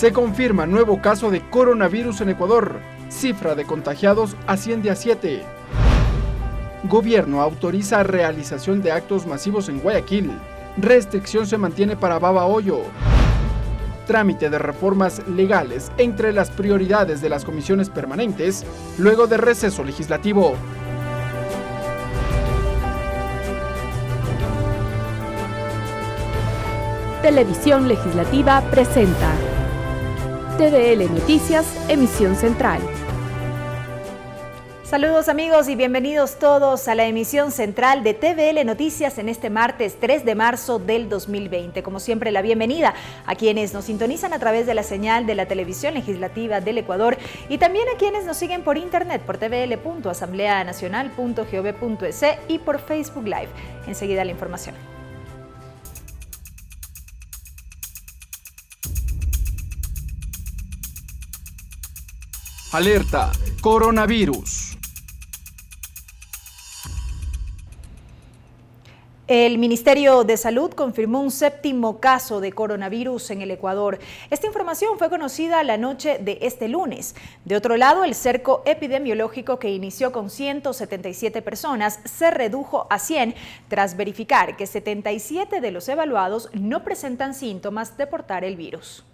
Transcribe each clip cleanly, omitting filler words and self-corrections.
Se confirma nuevo caso de coronavirus en Ecuador. Cifra de contagiados asciende a 7. Gobierno autoriza realización de actos masivos en Guayaquil. Restricción se mantiene para Babahoyo. Trámite de reformas legales entre las prioridades de las comisiones permanentes luego de receso legislativo. Televisión Legislativa presenta TVL Noticias, emisión central. Saludos amigos y bienvenidos todos a la emisión central de TVL Noticias en este martes 3 de marzo del 2020. Como siempre, la bienvenida a quienes nos sintonizan a través de la señal de la televisión legislativa del Ecuador y también a quienes nos siguen por internet por tvl.asambleanacional.gov.es y por Facebook Live. Enseguida la información. Alerta, coronavirus. El Ministerio de Salud confirmó un 7º caso de coronavirus en el Ecuador. Esta información fue conocida la noche de este lunes. De otro lado, el cerco epidemiológico que inició con 177 personas se redujo a 100 tras verificar que 77 de los evaluados no presentan síntomas de portar el virus.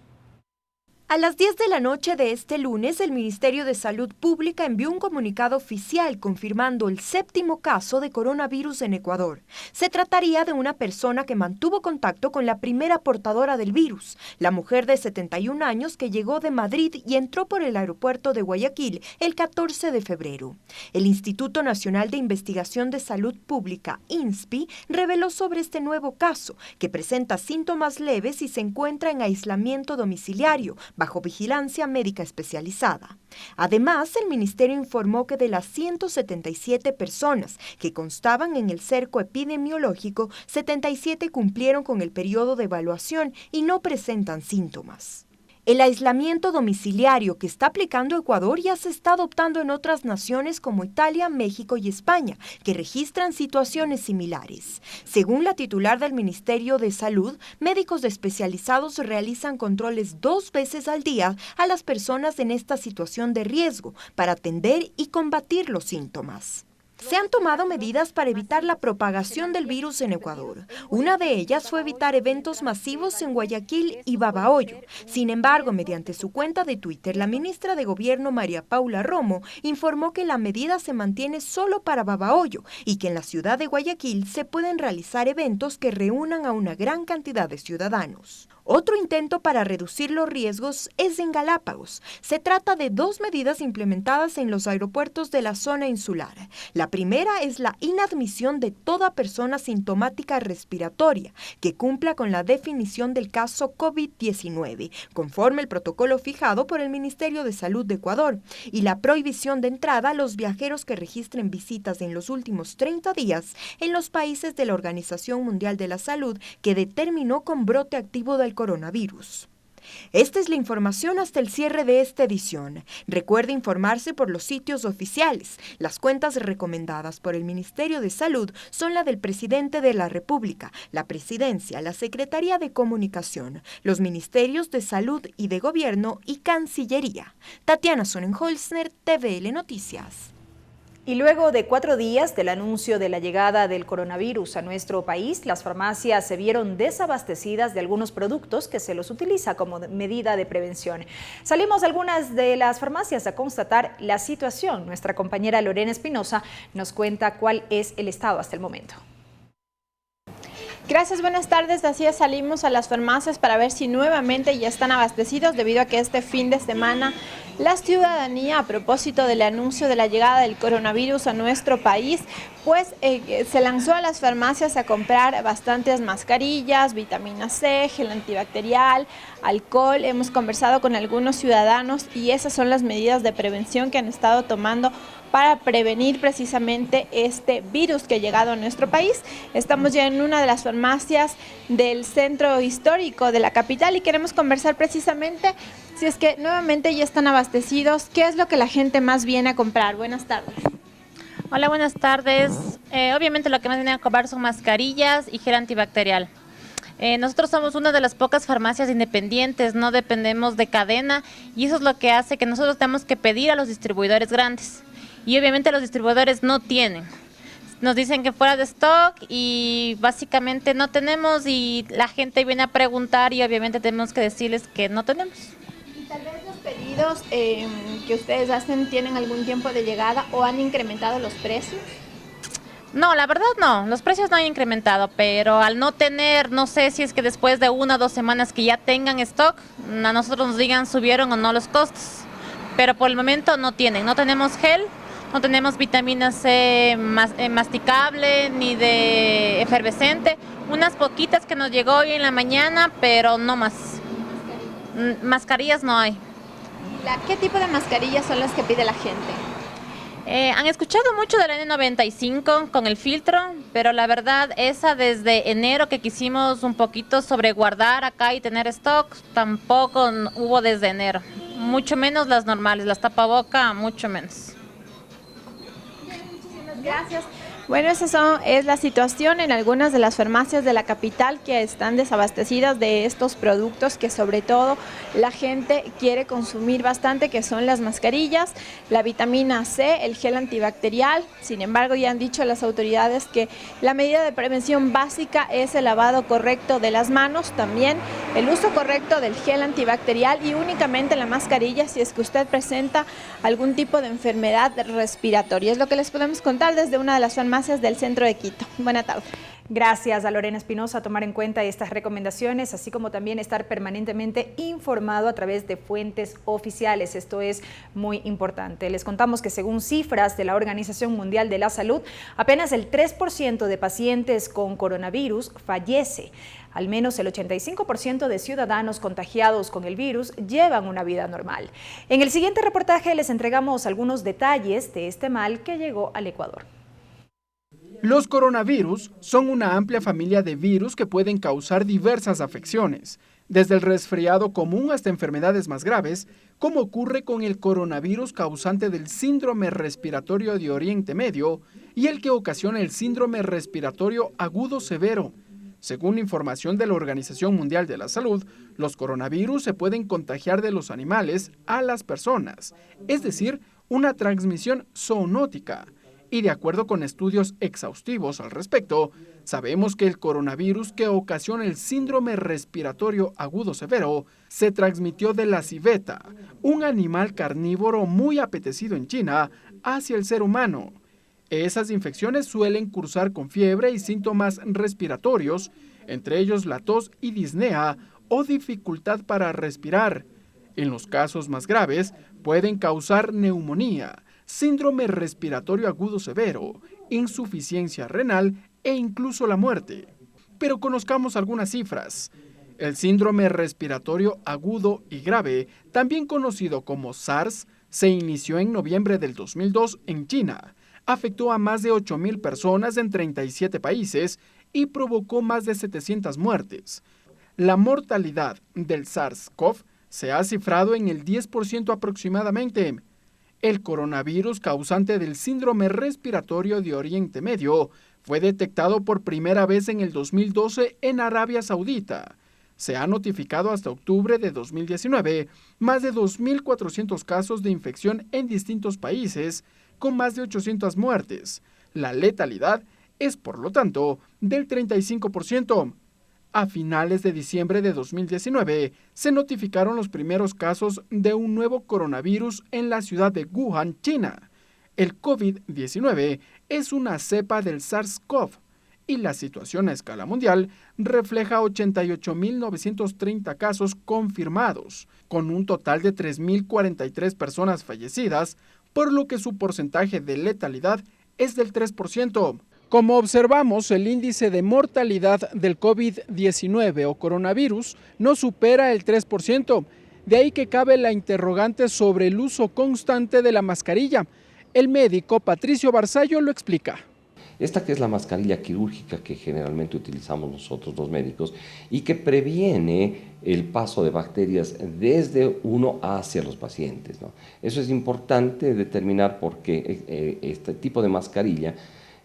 A las 10 de la noche de este lunes, el Ministerio de Salud Pública envió un comunicado oficial confirmando el 7º caso de coronavirus en Ecuador. Se trataría de una persona que mantuvo contacto con la primera portadora del virus, la mujer de 71 años que llegó de Madrid y entró por el aeropuerto de Guayaquil el 14 de febrero. El Instituto Nacional de Investigación de Salud Pública, INSPI, reveló sobre este nuevo caso, que presenta síntomas leves y se encuentra en aislamiento domiciliario, bajo vigilancia médica especializada. Además, el ministerio informó que de las 177 personas que constaban en el cerco epidemiológico, 77 cumplieron con el periodo de evaluación y no presentan síntomas. El aislamiento domiciliario que está aplicando Ecuador ya se está adoptando en otras naciones como Italia, México y España, que registran situaciones similares. Según la titular del Ministerio de Salud, médicos especializados realizan controles 2 veces al día a las personas en esta situación de riesgo para atender y combatir los síntomas. Se han tomado medidas para evitar la propagación del virus en Ecuador. Una de ellas fue evitar eventos masivos en Guayaquil y Babahoyo. Sin embargo, mediante su cuenta de Twitter, la ministra de Gobierno María Paula Romo informó que la medida se mantiene solo para Babahoyo y que en la ciudad de Guayaquil se pueden realizar eventos que reúnan a una gran cantidad de ciudadanos. Otro intento para reducir los riesgos es en Galápagos. Se trata de 2 medidas implementadas en los aeropuertos de la zona insular. La primera es la inadmisión de toda persona sintomática respiratoria que cumpla con la definición del caso COVID-19, conforme el protocolo fijado por el Ministerio de Salud de Ecuador, y la prohibición de entrada a los viajeros que registren visitas en los últimos 30 días en los países de la Organización Mundial de la Salud que determinó con brote activo del coronavirus. Esta es la información hasta el cierre de esta edición. Recuerde informarse por los sitios oficiales. Las cuentas recomendadas por el Ministerio de Salud son la del Presidente de la República, la Presidencia, la Secretaría de Comunicación, los Ministerios de Salud y de Gobierno y Cancillería. Tatiana Sonnenholzner, TVL Noticias. Y luego de 4 días del anuncio de la llegada del coronavirus a nuestro país, las farmacias se vieron desabastecidas de algunos productos que se los utiliza como medida de prevención. Salimos a algunas de las farmacias a constatar la situación. Nuestra compañera Lorena Espinosa nos cuenta cuál es el estado hasta el momento. Gracias, buenas tardes. Así es, salimos a las farmacias para ver si nuevamente ya están abastecidos debido a que este fin de semana la ciudadanía, a propósito del anuncio de la llegada del coronavirus a nuestro país, pues se lanzó a las farmacias a comprar bastantes mascarillas, vitamina C, gel antibacterial, alcohol. Hemos conversado con algunos ciudadanos y esas son las medidas de prevención que han estado tomando para prevenir precisamente este virus que ha llegado a nuestro país. Estamos ya en una de las farmacias del centro histórico de la capital y queremos conversar precisamente si es que nuevamente ya están abastecidos. ¿Qué es lo que la gente más viene a comprar? Buenas tardes. Hola, buenas tardes. Obviamente lo que más viene a comprar son mascarillas y gel antibacterial. Nosotros somos una de las pocas farmacias independientes, no dependemos de cadena y eso es lo que hace que nosotros tenemos que pedir a los distribuidores grandes y obviamente los distribuidores no tienen. Nos dicen que fuera de stock y básicamente no tenemos y la gente viene a preguntar y obviamente tenemos que decirles que no tenemos. ¿Y tal vez los pedidos que ustedes hacen tienen algún tiempo de llegada o han incrementado los precios? No, la verdad no, los precios no han incrementado, pero al no tener, no sé si es que después de 1 o 2 semanas que ya tengan stock, a nosotros nos digan subieron o no los costos, pero por el momento no tenemos gel, no tenemos vitamina C masticable ni de efervescente, unas poquitas que nos llegó hoy en la mañana, pero no más. Mascarillas no hay. ¿Qué tipo de mascarillas son las que pide la gente? Han escuchado mucho del N95 con el filtro, pero la verdad esa desde enero que quisimos un poquito sobreguardar acá y tener stock, tampoco hubo desde enero. Mucho menos las normales, las tapaboca, mucho menos. Muchísimas gracias. Bueno, esa es la situación en algunas de las farmacias de la capital que están desabastecidas de estos productos que sobre todo la gente quiere consumir bastante, que son las mascarillas, la vitamina C, el gel antibacterial. Sin embargo, ya han dicho las autoridades que la medida de prevención básica es el lavado correcto de las manos, también el uso correcto del gel antibacterial y únicamente la mascarilla si es que usted presenta algún tipo de enfermedad respiratoria. Es lo que les podemos contar desde una de las farmacias del centro de Quito. Buena tarde. Gracias a Lorena Espinosa a tomar en cuenta estas recomendaciones, así como también estar permanentemente informado a través de fuentes oficiales. Esto es muy importante. Les contamos que según cifras de la Organización Mundial de la Salud, apenas el 3% de pacientes con coronavirus fallece. Al menos el 85% de ciudadanos contagiados con el virus llevan una vida normal. En el siguiente reportaje les entregamos algunos detalles de este mal que llegó al Ecuador. Los coronavirus son una amplia familia de virus que pueden causar diversas afecciones, desde el resfriado común hasta enfermedades más graves, como ocurre con el coronavirus causante del síndrome respiratorio de Oriente Medio y el que ocasiona el síndrome respiratorio agudo severo. Según información de la Organización Mundial de la Salud, los coronavirus se pueden contagiar de los animales a las personas, es decir, una transmisión zoonótica. Y de acuerdo con estudios exhaustivos al respecto, sabemos que el coronavirus que ocasiona el síndrome respiratorio agudo severo se transmitió de la civeta, un animal carnívoro muy apetecido en China, hacia el ser humano. Esas infecciones suelen cursar con fiebre y síntomas respiratorios, entre ellos la tos y disnea o dificultad para respirar. En los casos más graves, pueden causar neumonía, síndrome respiratorio agudo severo, insuficiencia renal e incluso la muerte. Pero conozcamos algunas cifras. El síndrome respiratorio agudo y grave, también conocido como SARS, se inició en noviembre del 2002 en China. Afectó a más de 8.000 personas en 37 países y provocó más de 700 muertes. La mortalidad del SARS-CoV se ha cifrado en el 10% aproximadamente. El coronavirus causante del síndrome respiratorio de Oriente Medio fue detectado por primera vez en el 2012 en Arabia Saudita. Se ha notificado hasta octubre de 2019 más de 2.400 casos de infección en distintos países, con más de 800 muertes. La letalidad es, por lo tanto, del 35%. A finales de diciembre de 2019, se notificaron los primeros casos de un nuevo coronavirus en la ciudad de Wuhan, China. El COVID-19 es una cepa del SARS-CoV y la situación a escala mundial refleja 88.930 casos confirmados, con un total de 3.043 personas fallecidas, por lo que su porcentaje de letalidad es del 3%. Como observamos, el índice de mortalidad del COVID-19 o coronavirus no supera el 3%. De ahí que cabe la interrogante sobre el uso constante de la mascarilla. El médico Patricio Barzallo lo explica. Esta que es la mascarilla quirúrgica que generalmente utilizamos nosotros los médicos y que previene el paso de bacterias desde uno hacia los pacientes, ¿no? Eso es importante determinar porque este tipo de mascarilla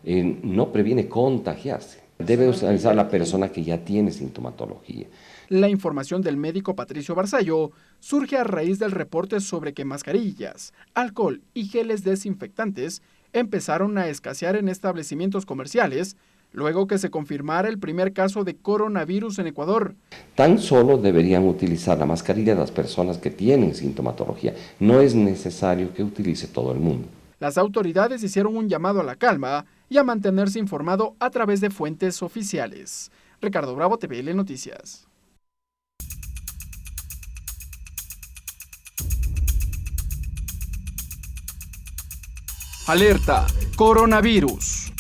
no previene contagiarse. Debe utilizar la persona que ya tiene sintomatología. La información del médico Patricio Barzallo surge a raíz del reporte sobre que mascarillas, alcohol y geles desinfectantes empezaron a escasear en establecimientos comerciales, luego que se confirmara el primer caso de coronavirus en Ecuador. Tan solo deberían utilizar la mascarilla las personas que tienen sintomatología. No es necesario que utilice todo el mundo. Las autoridades hicieron un llamado a la calma y a mantenerse informado a través de fuentes oficiales. Ricardo Bravo, TVL Noticias. Alerta, coronavirus.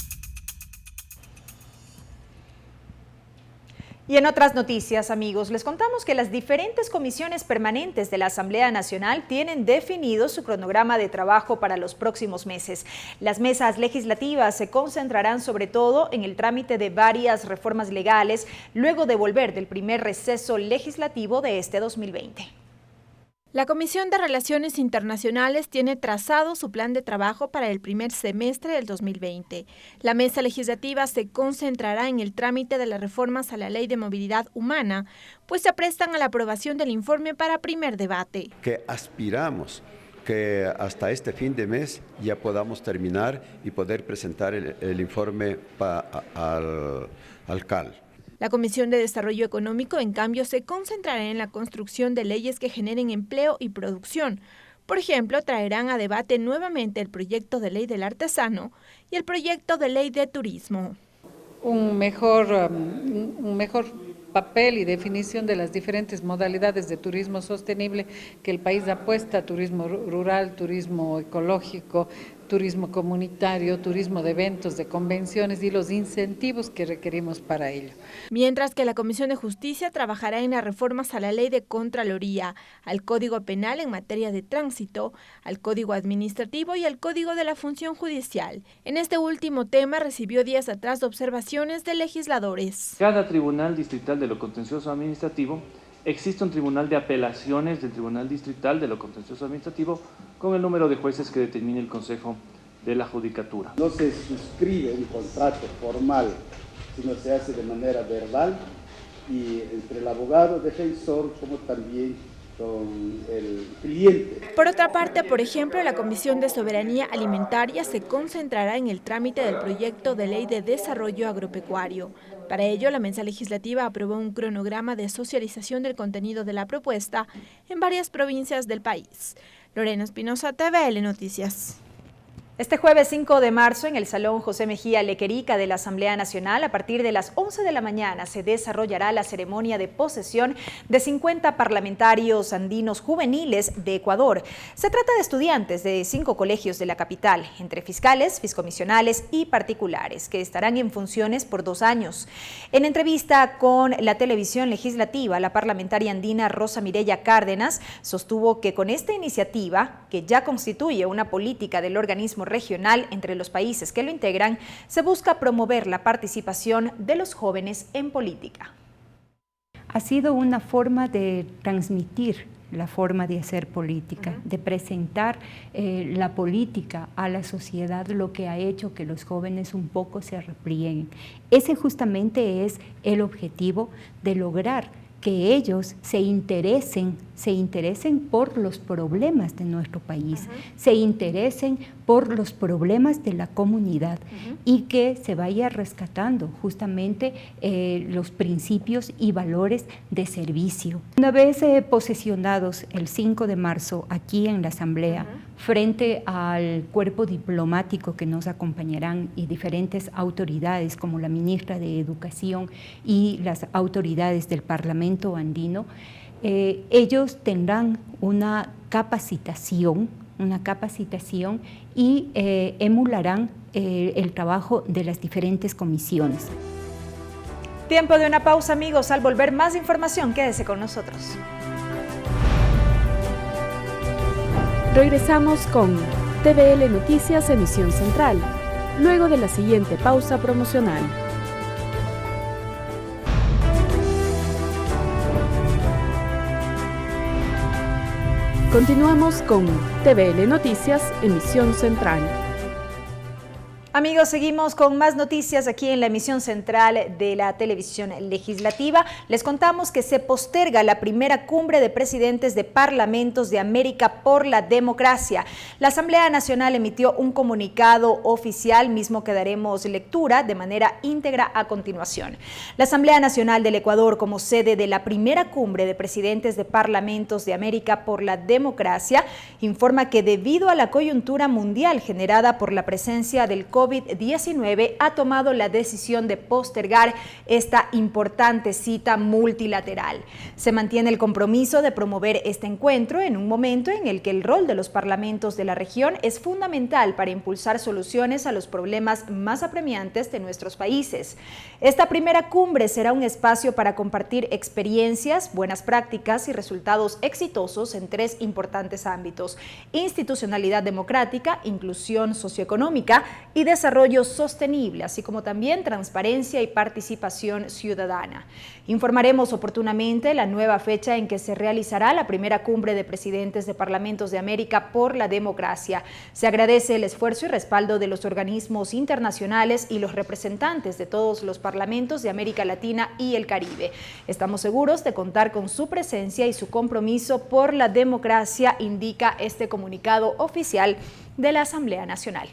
Y en otras noticias, amigos, les contamos que las diferentes comisiones permanentes de la Asamblea Nacional tienen definido su cronograma de trabajo para los próximos meses. Las mesas legislativas se concentrarán sobre todo en el trámite de varias reformas legales, luego de volver del primer receso legislativo de este 2020. La Comisión de Relaciones Internacionales tiene trazado su plan de trabajo para el primer semestre del 2020. La mesa legislativa se concentrará en el trámite de las reformas a la Ley de Movilidad Humana, pues se aprestan a la aprobación del informe para primer debate. Que aspiramos que hasta este fin de mes ya podamos terminar y poder presentar el informe al CAL. La Comisión de Desarrollo Económico, en cambio, se concentrará en la construcción de leyes que generen empleo y producción. Por ejemplo, traerán a debate nuevamente el proyecto de ley del artesano y el proyecto de ley de turismo. Un mejor papel y definición de las diferentes modalidades de turismo sostenible que el país apuesta: turismo rural, turismo ecológico, turismo comunitario, turismo de eventos, de convenciones y los incentivos que requerimos para ello. Mientras que la Comisión de Justicia trabajará en las reformas a la Ley de Contraloría, al Código Penal en materia de tránsito, al Código Administrativo y al Código de la Función Judicial. En este último tema recibió días atrás observaciones de legisladores. Cada tribunal distrital de lo contencioso administrativo, existe un tribunal de apelaciones del Tribunal Distrital de lo Contencioso Administrativo con el número de jueces que determine el Consejo de la Judicatura. No se suscribe un contrato formal, sino se hace de manera verbal y entre el abogado defensor como también con el cliente. Por otra parte, por ejemplo, la Comisión de Soberanía Alimentaria se concentrará en el trámite del proyecto de ley de desarrollo agropecuario. Para ello, la mesa legislativa aprobó un cronograma de socialización del contenido de la propuesta en varias provincias del país. Lorena Espinosa, TVL Noticias. Este jueves 5 de marzo, en el Salón José Mejía Lequerica de la Asamblea Nacional, a partir de las 11 de la mañana, se desarrollará la ceremonia de posesión de 50 parlamentarios andinos juveniles de Ecuador. Se trata de estudiantes de 5 colegios de la capital, entre fiscales, fiscomisionales y particulares, que estarán en funciones por 2 años. En entrevista con la televisión legislativa, la parlamentaria andina Rosa Mireya Cárdenas sostuvo que con esta iniciativa, que ya constituye una política del organismo regional entre los países que lo integran, se busca promover la participación de los jóvenes en política. Ha sido una forma de transmitir la forma de hacer política, de presentar la política a la sociedad, lo que ha hecho que los jóvenes un poco se replieguen. Ese justamente es el objetivo de lograr que ellos se interesen por los problemas de nuestro país, se interesen por los problemas de la comunidad y que se vaya rescatando justamente los principios y valores de servicio. Una vez posesionados el 5 de marzo aquí en la Asamblea, frente al cuerpo diplomático que nos acompañarán y diferentes autoridades como la ministra de Educación y las autoridades del Parlamento andino, ellos tendrán una capacitación y emularán el trabajo de las diferentes comisiones. Tiempo de una pausa, amigos. Al volver, más información. Quédese con nosotros. Regresamos con TVL Noticias, emisión central, luego de la siguiente pausa promocional. Continuamos con TVL Noticias, emisión central. Amigos, seguimos con más noticias aquí en la emisión central de la televisión legislativa. Les contamos que se posterga la primera cumbre de presidentes de parlamentos de América por la democracia. La Asamblea Nacional emitió un comunicado oficial, mismo que daremos lectura de manera íntegra a continuación. La Asamblea Nacional del Ecuador, como sede de la primera cumbre de presidentes de parlamentos de América por la democracia, informa que debido a la coyuntura mundial generada por la presencia del COVID-19 ha tomado la decisión de postergar esta importante cita multilateral. Se mantiene el compromiso de promover este encuentro en un momento en el que el rol de los parlamentos de la región es fundamental para impulsar soluciones a los problemas más apremiantes de nuestros países. Esta primera cumbre será un espacio para compartir experiencias, buenas prácticas y resultados exitosos en tres importantes ámbitos: institucionalidad democrática, inclusión socioeconómica y desarrollo sostenible, así como también transparencia y participación ciudadana. Informaremos oportunamente la nueva fecha en que se realizará la primera cumbre de presidentes de parlamentos de América por la democracia. Se agradece el esfuerzo y respaldo de los organismos internacionales y los representantes de todos los parlamentos de América Latina y el Caribe. Estamos seguros de contar con su presencia y su compromiso por la democracia, indica este comunicado oficial de la Asamblea Nacional.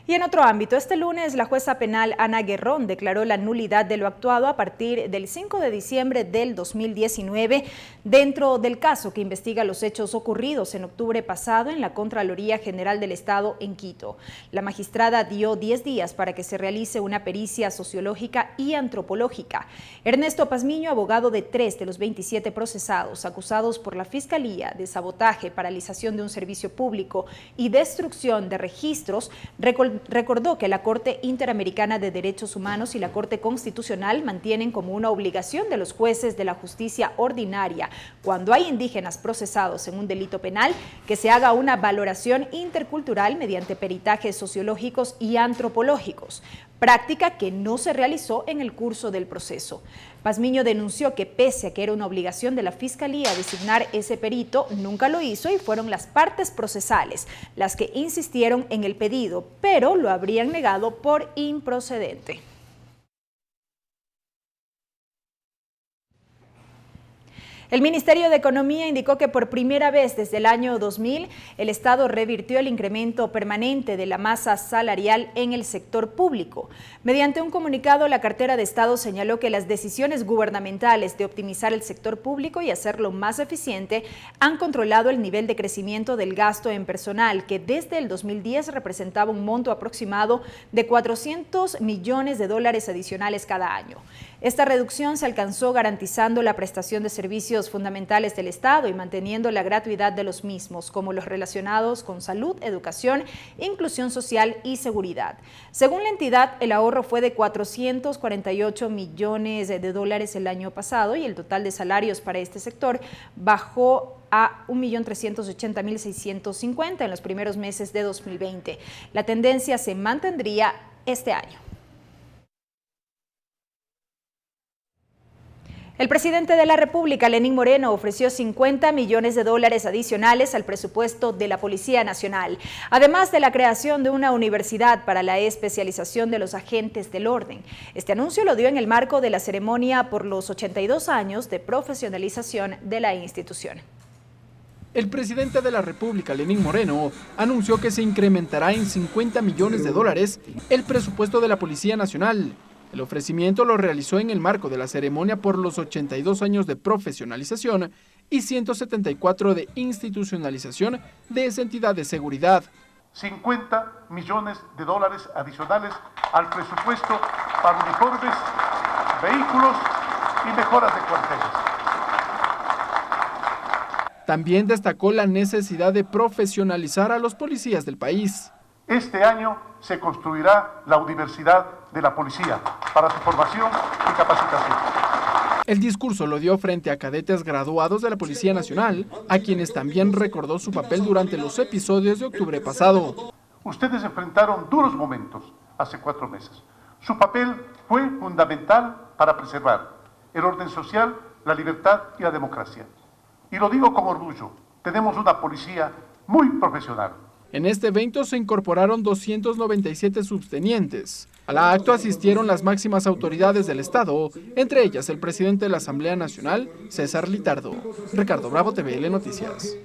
Y en otro ámbito, este lunes la jueza penal Ana Guerrón declaró la nulidad de lo actuado a partir del 5 de diciembre del 2019 dentro del caso que investiga los hechos ocurridos en octubre pasado en la Contraloría General del Estado en Quito. La magistrada dio 10 días para que se realice una pericia sociológica y antropológica. Ernesto Pazmiño, abogado de 3 de los 27 procesados acusados por la Fiscalía de sabotaje, paralización de un servicio público y destrucción de registros, recordó que la Corte Interamericana de Derechos Humanos y la Corte Constitucional mantienen como una obligación de los jueces de la justicia ordinaria, cuando hay indígenas procesados en un delito penal, que se haga una valoración intercultural mediante peritajes sociológicos y antropológicos, práctica que no se realizó en el curso del proceso. Pazmiño denunció que pese a que era una obligación de la Fiscalía designar ese perito, nunca lo hizo y fueron las partes procesales las que insistieron en el pedido, pero lo habrían negado por improcedente. El Ministerio de Economía indicó que por primera vez desde el año 2000, el Estado revirtió el incremento permanente de la masa salarial en el sector público. Mediante un comunicado, la cartera de Estado señaló que las decisiones gubernamentales de optimizar el sector público y hacerlo más eficiente han controlado el nivel de crecimiento del gasto en personal, que desde el 2010 representaba un monto aproximado de $400 millones adicionales cada año. Esta reducción se alcanzó garantizando la prestación de servicios fundamentales del Estado y manteniendo la gratuidad de los mismos, como los relacionados con salud, educación, inclusión social y seguridad. Según la entidad, el ahorro fue de $448 millones el año pasado y el total de salarios para este sector bajó a 1.380.650 en los primeros meses de 2020. La tendencia se mantendría este año. El presidente de la República, Lenín Moreno, ofreció $50 millones adicionales al presupuesto de la Policía Nacional, además de la creación de una universidad para la especialización de los agentes del orden. Este anuncio lo dio en el marco de la ceremonia por los 82 años de profesionalización de la institución. El presidente de la República, Lenín Moreno, anunció que se incrementará en $50 millones el presupuesto de la Policía Nacional. El ofrecimiento lo realizó en el marco de la ceremonia por los 82 años de profesionalización y 174 de institucionalización de esa entidad de seguridad. $50 millones adicionales al presupuesto para uniformes, vehículos y mejoras de cuarteles. También destacó la necesidad de profesionalizar a los policías del país. Este año se construirá la Universidad de la Policía para su formación y capacitación. El discurso lo dio frente a cadetes graduados de la Policía Nacional, a quienes también recordó su papel durante los episodios de octubre pasado. Ustedes enfrentaron duros momentos hace 4 meses. Su papel fue fundamental para preservar el orden social, la libertad y la democracia. Y lo digo con orgullo, tenemos una policía muy profesional. En este evento se incorporaron 297 subtenientes. A la acto asistieron las máximas autoridades del Estado, entre ellas el presidente de la Asamblea Nacional, César Litardo. Ricardo Bravo, TVL Noticias.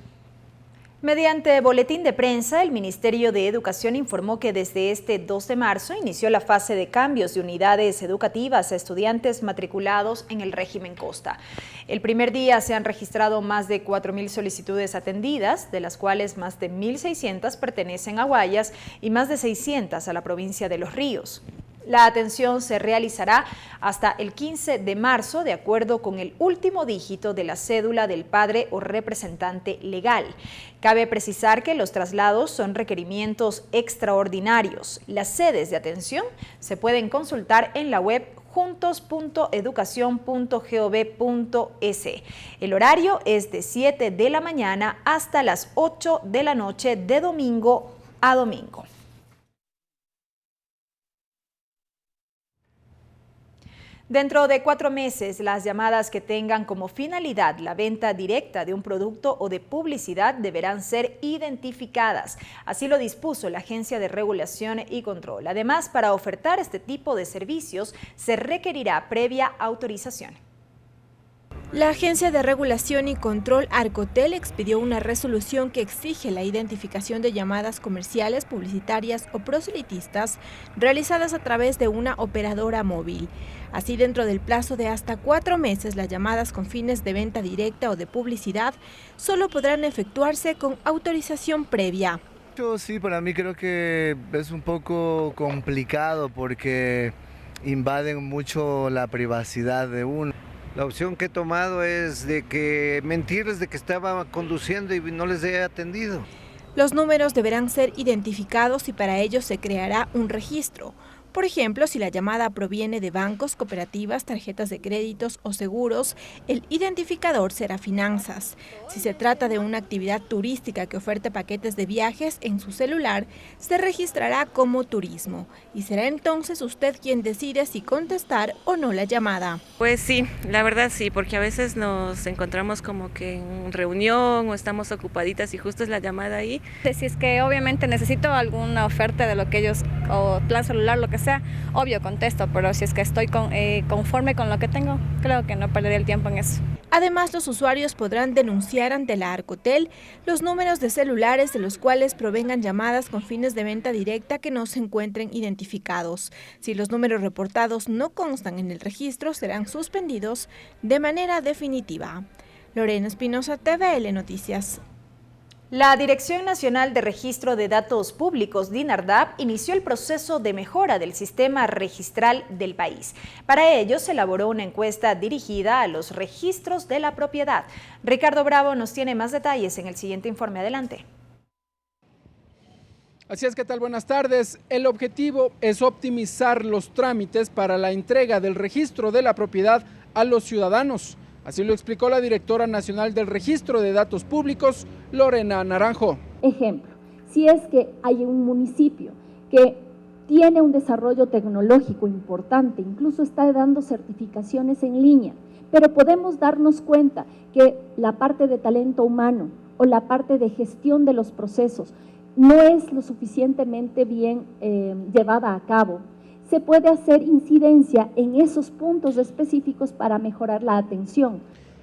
Mediante boletín de prensa, el Ministerio de Educación informó que desde este 2 de marzo inició la fase de cambios de unidades educativas a estudiantes matriculados en el régimen Costa. El primer día se han registrado más de 4.000 solicitudes atendidas, de las cuales más de 1.600 pertenecen a Guayas y más de 600 a la provincia de Los Ríos. La atención se realizará hasta el 15 de marzo de acuerdo con el último dígito de la cédula del padre o representante legal. Cabe precisar que los traslados son requerimientos extraordinarios. Las sedes de atención se pueden consultar en la web juntos.educacion.gov.es. El horario es de 7 de la mañana hasta las 8 de la noche de domingo a domingo. Dentro de 4 meses, las llamadas que tengan como finalidad la venta directa de un producto o de publicidad deberán ser identificadas. Así lo dispuso la Agencia de Regulación y Control. Además, para ofertar este tipo de servicios, se requerirá previa autorización. La Agencia de Regulación y Control Arcotel expidió una resolución que exige la identificación de llamadas comerciales, publicitarias o proselitistas realizadas a través de una operadora móvil. Así, dentro del plazo de hasta 4 meses, las llamadas con fines de venta directa o de publicidad solo podrán efectuarse con autorización previa. Sí, para mí creo que es un poco complicado porque invaden mucho la privacidad de uno. La opción que he tomado es de que mentirles de que estaba conduciendo y no les he atendido. Los números deberán ser identificados y para ello se creará un registro. Por ejemplo, si la llamada proviene de bancos, cooperativas, tarjetas de créditos o seguros, el identificador será finanzas. Si se trata de una actividad turística que oferte paquetes de viajes en su celular, se registrará como turismo y será entonces usted quien decide si contestar o no la llamada. Pues sí, la verdad sí, porque a veces nos encontramos como que en reunión o estamos ocupaditas y justo es la llamada ahí. Si es que obviamente necesito alguna oferta de lo que ellos, o plan celular, lo que sea, obvio contesto, pero si es que estoy conforme con lo que tengo, creo que no perderé el tiempo en eso. Además, los usuarios podrán denunciar ante la Arcotel los números de celulares de los cuales provengan llamadas con fines de venta directa que no se encuentren identificados. Si los números reportados no constan en el registro, serán suspendidos de manera definitiva. Lorena Espinosa, TVL Noticias. La Dirección Nacional de Registro de Datos Públicos, DINARDAP, inició el proceso de mejora del sistema registral del país. Para ello, se elaboró una encuesta dirigida a los registros de la propiedad. Ricardo Bravo nos tiene más detalles en el siguiente informe. Adelante. Así es, ¿qué tal? Buenas tardes. El objetivo es optimizar los trámites para la entrega del registro de la propiedad a los ciudadanos. Así lo explicó la directora nacional del Registro de Datos Públicos, Lorena Naranjo. Ejemplo, si es que hay un municipio que tiene un desarrollo tecnológico importante, incluso está dando certificaciones en línea, pero podemos darnos cuenta que la parte de talento humano o la parte de gestión de los procesos no es lo suficientemente bien llevada a cabo. Se puede hacer incidencia en esos puntos específicos para mejorar la atención.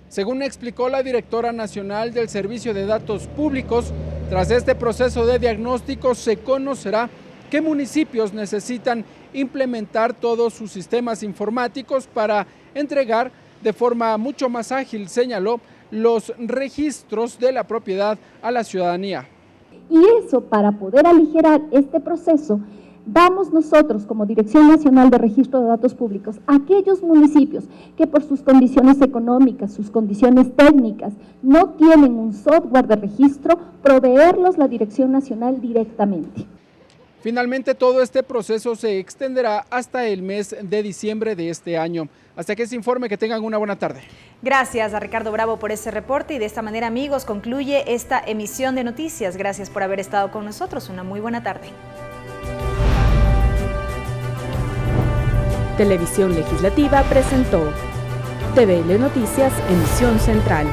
Según explicó la directora nacional del Servicio de Datos Públicos, tras este proceso de diagnóstico se conocerá qué municipios necesitan implementar todos sus sistemas informáticos para entregar de forma mucho más ágil, señaló, los registros de la propiedad a la ciudadanía. Y eso, para poder aligerar este proceso, vamos nosotros como Dirección Nacional de Registro de Datos Públicos a aquellos municipios que por sus condiciones económicas, sus condiciones técnicas, no tienen un software de registro, proveerlos la Dirección Nacional directamente. Finalmente, todo este proceso se extenderá hasta el mes de diciembre de este año. Hasta que ese informe, que tengan una buena tarde. Gracias a Ricardo Bravo por ese reporte y de esta manera, amigos, concluye esta emisión de noticias. Gracias por haber estado con nosotros. Una muy buena tarde. Televisión Legislativa presentó TVL Noticias, emisión central.